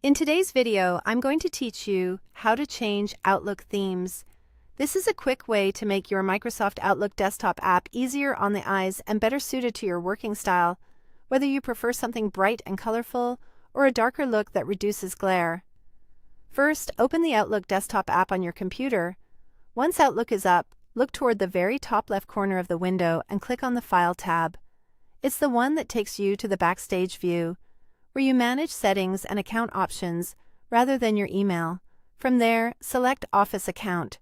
In today's video, I'm going to teach you how to change Outlook themes. This is a quick way to make your Microsoft Outlook desktop app easier on the eyes and better suited to your working style, whether you prefer something bright and colorful or a darker look that reduces glare. First, open the Outlook desktop app on your computer. Once Outlook is up, look toward the very top left corner of the window and click on the File tab. It's the one that takes you to the Backstage view, where you manage settings and account options rather than your email. From there, select Office Account.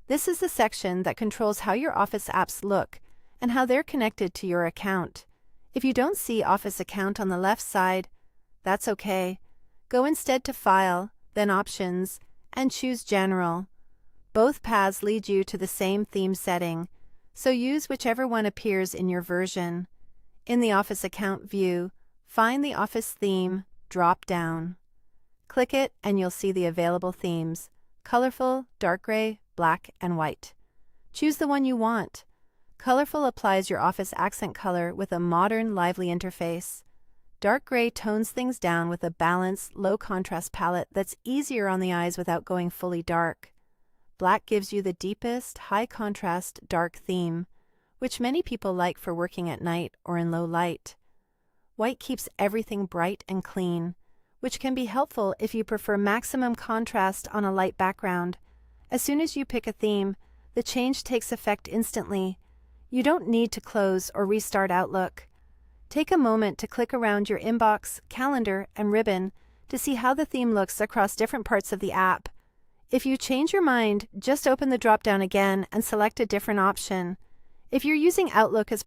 This is the section that controls how your Office apps look and how they're connected to your account. If you don't see Office Account on the left side, that's okay. Go instead to File, then Options, and choose General. Both paths lead you to the same theme setting, so use whichever one appears in your version. In the Office Account view, find the Office theme drop-down. Click it and you'll see the available themes: colorful, dark gray, black, and white. Choose the one you want. Colorful applies your Office accent color with a modern, lively interface. Dark gray tones things down with a balanced, low-contrast palette that's easier on the eyes without going fully dark. Black gives you the deepest, high-contrast, dark theme, which many people like for working at night or in low light. White keeps everything bright and clean, which can be helpful if you prefer maximum contrast on a light background. As soon as you pick a theme, the change takes effect instantly. You don't need to close or restart Outlook. Take a moment to click around your inbox, calendar, and ribbon to see how the theme looks across different parts of the app. If you change your mind, just open the drop-down again and select a different option. If you're using Outlook as